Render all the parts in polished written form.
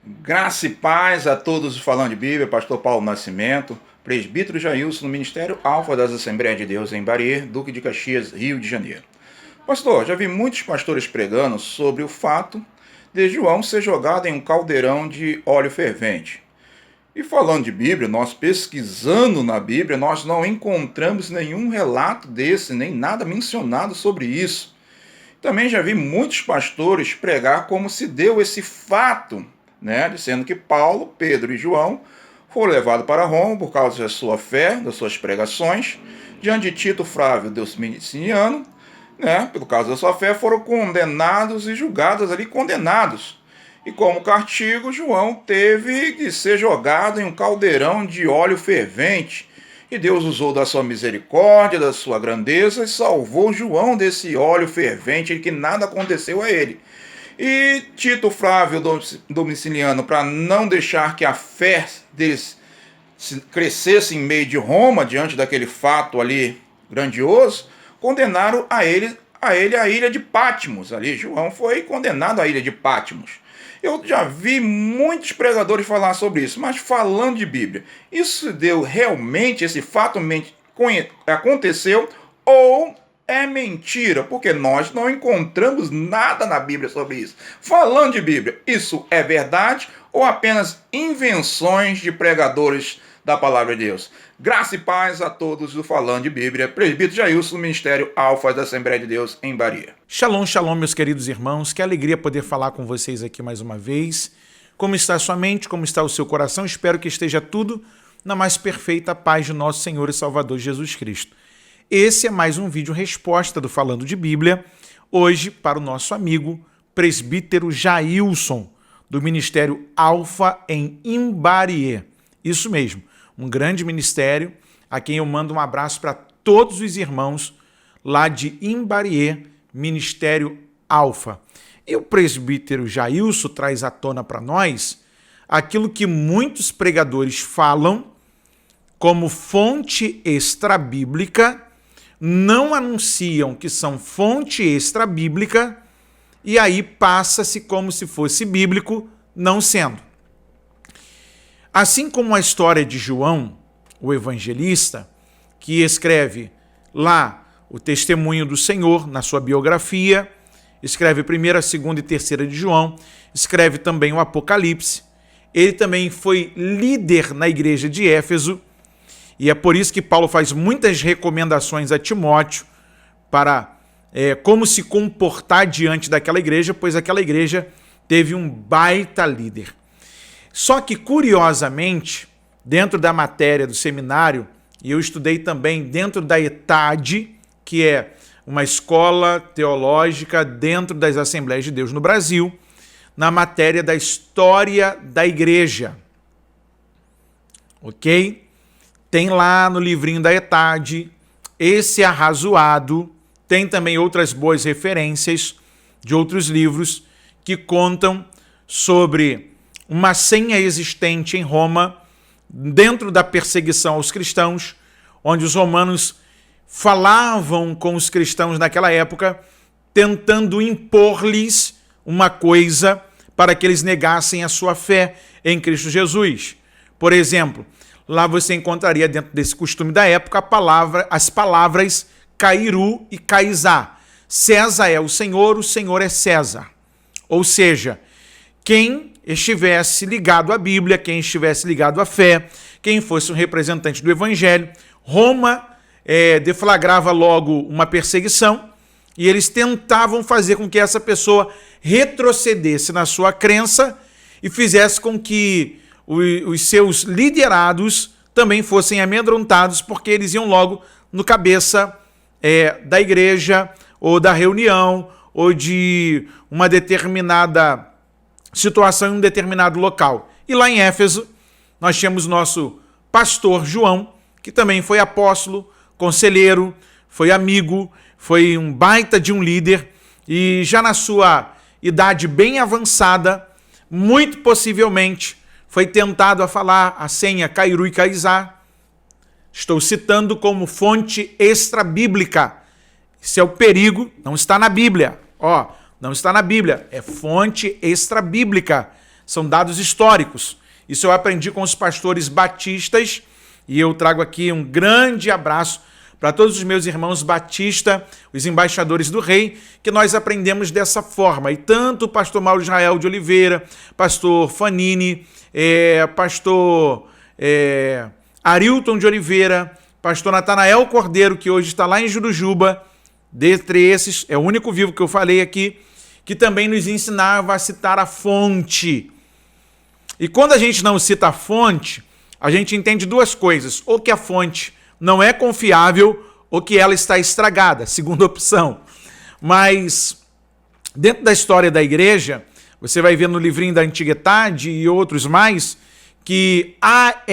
Graça e paz a todos falando de Bíblia, pastor Paulo Nascimento, presbítero Jailson no Ministério Alfa das Assembleias de Deus em Barier, Duque de Caxias, Rio de Janeiro. Pastor, já vi muitos pastores pregando sobre o fato de João ser jogado em um caldeirão de óleo fervente. E falando de Bíblia, nós pesquisando na Bíblia, nós não encontramos nenhum relato desse, nem nada mencionado sobre isso. Também já vi muitos pastores pregar como se deu esse fato, dizendo que Paulo, Pedro e João foram levados para Roma por causa da sua fé, das suas pregações, diante de Tito Flávio Domiciano, por causa da sua fé, foram condenados e julgados ali, condenados. E como castigo, João teve que ser jogado em um caldeirão de óleo fervente. E Deus usou da sua misericórdia, da sua grandeza, e salvou João desse óleo fervente, que nada aconteceu a ele. E Tito Flávio Domiciano, para não deixar que a fé deles crescesse em meio de Roma, diante daquele fato ali grandioso, condenaram a ele a ilha de Patmos. Ali, João foi condenado à ilha de Patmos. Eu já vi muitos pregadores falar sobre isso, mas falando de Bíblia, isso deu realmente, esse fato aconteceu ou é mentira? Porque nós não encontramos nada na Bíblia sobre isso. Falando de Bíblia, isso é verdade ou apenas invenções de pregadores da Palavra de Deus? Graça e paz a todos do Falando de Bíblia. Presbítero Jailson, Ministério Alfa da Assembleia de Deus em Barier. Shalom, shalom, meus queridos irmãos. Que alegria poder falar com vocês aqui mais uma vez. Como está a sua mente? Como está o seu coração? Espero que esteja tudo na mais perfeita paz de nosso Senhor e Salvador Jesus Cristo. Esse é mais um vídeo resposta do Falando de Bíblia, hoje para o nosso amigo presbítero Jailson, do Ministério Alfa em Imbarier. Isso mesmo, um grande ministério, a quem eu mando um abraço para todos os irmãos lá de Imbarier, Ministério Alfa. E o presbítero Jailson traz à tona para nós aquilo que muitos pregadores falam como fonte extrabíblica, não anunciam que são fonte extrabíblica, e aí passa-se como se fosse bíblico, não sendo. Assim como a história de João, o evangelista, que escreve lá o testemunho do Senhor na sua biografia, escreve 1ª, 2ª e 3ª de João, escreve também o Apocalipse. Ele também foi líder na igreja de Éfeso, e é por isso que Paulo faz muitas recomendações a Timóteo para como se comportar diante daquela igreja, pois aquela igreja teve um baita líder. Só que, curiosamente, dentro da matéria do seminário, e eu estudei também dentro da ETAD, que é uma escola teológica dentro das Assembleias de Deus no Brasil, na matéria da história da igreja. Ok? Tem lá no livrinho da ETAD, esse arrazoado, tem também outras boas referências de outros livros que contam sobre uma senha existente em Roma, dentro da perseguição aos cristãos, onde os romanos falavam com os cristãos naquela época, tentando impor-lhes uma coisa para que eles negassem a sua fé em Cristo Jesus. Por exemplo, lá você encontraria dentro desse costume da época as palavras Cairu e Caisá. César é o Senhor é César. Ou seja, quem estivesse ligado à Bíblia, quem estivesse ligado à fé, quem fosse um representante do Evangelho, Roma deflagrava logo uma perseguição e eles tentavam fazer com que essa pessoa retrocedesse na sua crença e fizesse com que os seus liderados também fossem amedrontados, porque eles iam logo no cabeça da igreja ou da reunião ou de uma determinada situação em um determinado local. E lá em Éfeso, nós tínhamos nosso pastor João, que também foi apóstolo, conselheiro, foi amigo, foi um baita de um líder, e já na sua idade bem avançada, muito possivelmente, foi tentado a falar a senha Cairu e Caisá. Estou citando como fonte extrabíblica. Esse é o perigo, não está na Bíblia. Não está na Bíblia, é fonte extrabíblica. são dados históricos. Isso eu aprendi com os pastores batistas e eu trago aqui um grande abraço para todos os meus irmãos batistas, os embaixadores do rei, que nós aprendemos dessa forma. E tanto o pastor Mauro Israel de Oliveira, pastor Fanini, pastor Arilton de Oliveira, pastor Natanael Cordeiro, que hoje está lá em Jurujuba, dentre esses, é o único vivo que eu falei aqui, que também nos ensinava a citar a fonte. E quando a gente não cita a fonte, a gente entende duas coisas, ou que a fonte não é confiável, ou que ela está estragada, segunda opção. Mas, dentro da história da igreja, você vai ver no livrinho da Antiguidade e outros mais, que há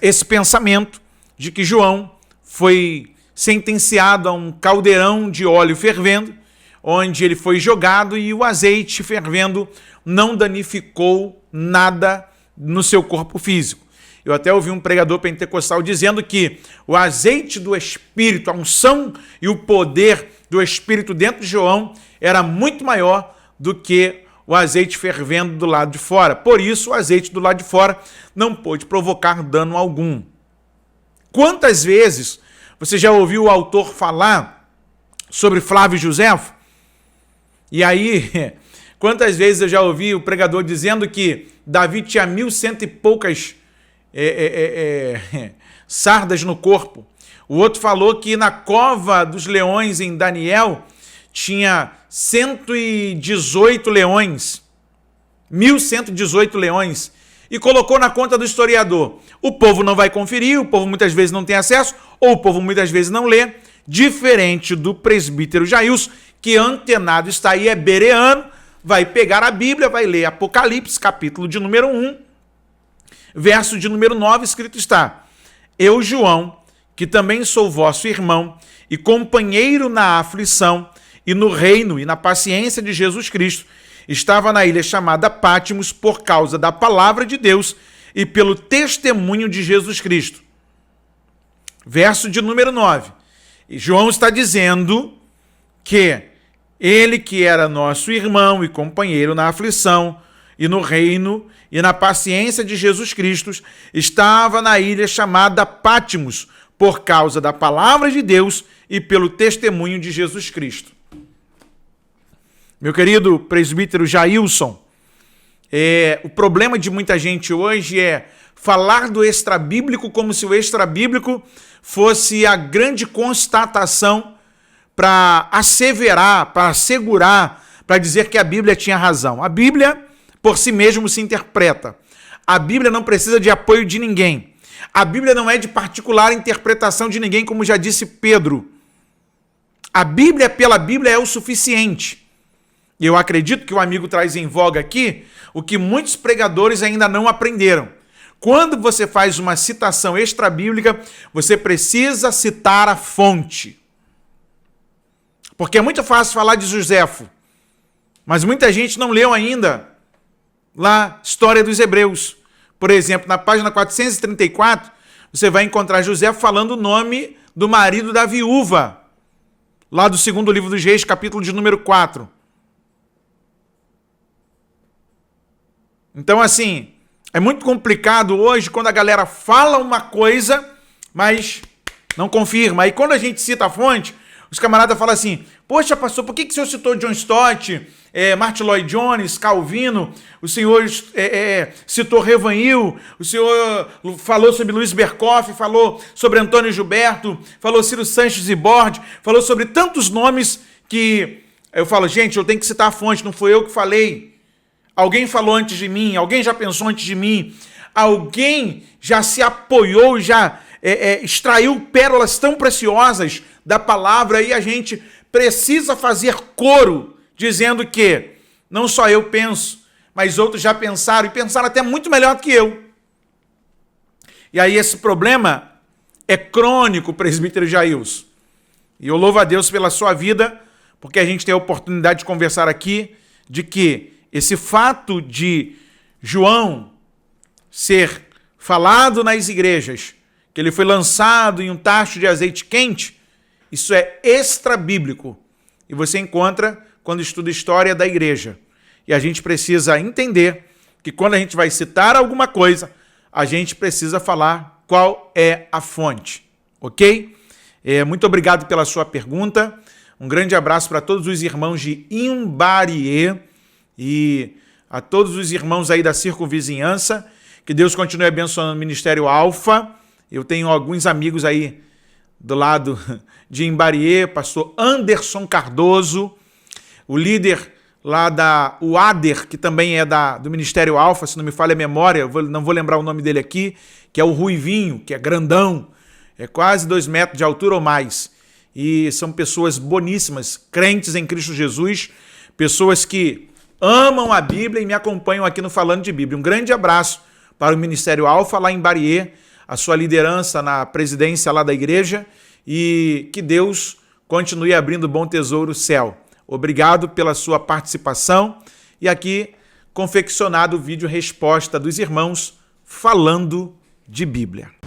esse pensamento de que João foi sentenciado a um caldeirão de óleo fervendo, onde ele foi jogado e o azeite fervendo não danificou nada no seu corpo físico. Eu até ouvi um pregador pentecostal dizendo que o azeite do Espírito, a unção e o poder do Espírito dentro de João era muito maior do que o azeite fervendo do lado de fora. Por isso, o azeite do lado de fora não pôde provocar dano algum. Quantas vezes você já ouviu o autor falar sobre Flávio Joséfo? E aí, quantas vezes eu já ouvi o pregador dizendo que Davi tinha 1.100 e poucas sardas no corpo. O outro falou que na cova dos leões em Daniel tinha 118 leões, 1.118 leões, e colocou na conta do historiador. O povo não vai conferir, o povo muitas vezes não tem acesso, ou o povo muitas vezes não lê, diferente do presbítero Jailson, que antenado está aí, é bereano, vai pegar a Bíblia, vai ler Apocalipse, capítulo de número 1, verso de número 9, escrito está: Eu, João, que também sou vosso irmão e companheiro na aflição e no reino e na paciência de Jesus Cristo, estava na ilha chamada Pátimos por causa da palavra de Deus e pelo testemunho de Jesus Cristo. Verso de número 9. E João está dizendo que ele que era nosso irmão e companheiro na aflição e no reino e na paciência de Jesus Cristo, estava na ilha chamada Pátimos por causa da palavra de Deus e pelo testemunho de Jesus Cristo. Meu querido presbítero Jailson, o problema de muita gente hoje é falar do extrabíblico como se o extrabíblico fosse a grande constatação para asseverar, para assegurar, para dizer que a Bíblia tinha razão. A Bíblia, por si mesmo, se interpreta. A Bíblia não precisa de apoio de ninguém. A Bíblia não é de particular interpretação de ninguém, como já disse Pedro. A Bíblia, pela Bíblia, é o suficiente. E eu acredito que o amigo traz em voga aqui o que muitos pregadores ainda não aprenderam. Quando você faz uma citação extrabíblica, você precisa citar a fonte. Porque é muito fácil falar de Joséfo, mas muita gente não leu ainda lá História dos Hebreus. Por exemplo, na página 434, você vai encontrar Joséfo falando o nome do marido da viúva, lá do segundo livro dos Reis, capítulo de número 4. Então, assim, é muito complicado hoje quando a galera fala uma coisa, mas não confirma. Aí quando a gente cita a fonte, os camaradas falam assim: poxa, pastor, por que o senhor citou John Stott, Martin Lloyd Jones, Calvino, o senhor citou Revanil, o senhor falou sobre Luiz Berkoff, falou sobre Antônio Gilberto, falou Ciro Sanches e Borde, falou sobre tantos nomes que eu falo, gente, eu tenho que citar a fonte, não foi eu que falei. Alguém falou antes de mim, alguém já pensou antes de mim, alguém já se apoiou, já extraiu pérolas tão preciosas da palavra e a gente precisa fazer coro dizendo que não só eu penso, mas outros já pensaram e pensaram até muito melhor do que eu. E aí esse problema é crônico, presbítero Jailson. E eu louvo a Deus pela sua vida, porque a gente tem a oportunidade de conversar aqui de que esse fato de João ser falado nas igrejas, que ele foi lançado em um tacho de azeite quente, isso é extra-bíblico. E você encontra quando estuda a história da igreja. e a gente precisa entender que quando a gente vai citar alguma coisa, a gente precisa falar qual é a fonte, ok? Muito obrigado pela sua pergunta. Um grande abraço para todos os irmãos de Imbariê e a todos os irmãos aí da circunvizinhança. Que Deus continue abençoando o Ministério Alfa. Eu tenho alguns amigos aí do lado de Imbariê, pastor Anderson Cardoso, o líder lá da UADER, que também é do Ministério Alfa, se não me falha a memória, não vou lembrar o nome dele aqui, que é o Ruivinho, que é grandão, é quase 2 metros de altura ou mais. E são pessoas boníssimas, crentes em Cristo Jesus, pessoas que amam a Bíblia e me acompanham aqui no Falando de Bíblia. Um grande abraço para o Ministério Alfa lá em Imbariê, a sua liderança na presidência lá da igreja, e que Deus continue abrindo bom tesouro céu. Obrigado pela sua participação e aqui confeccionado o vídeo resposta dos irmãos falando de Bíblia.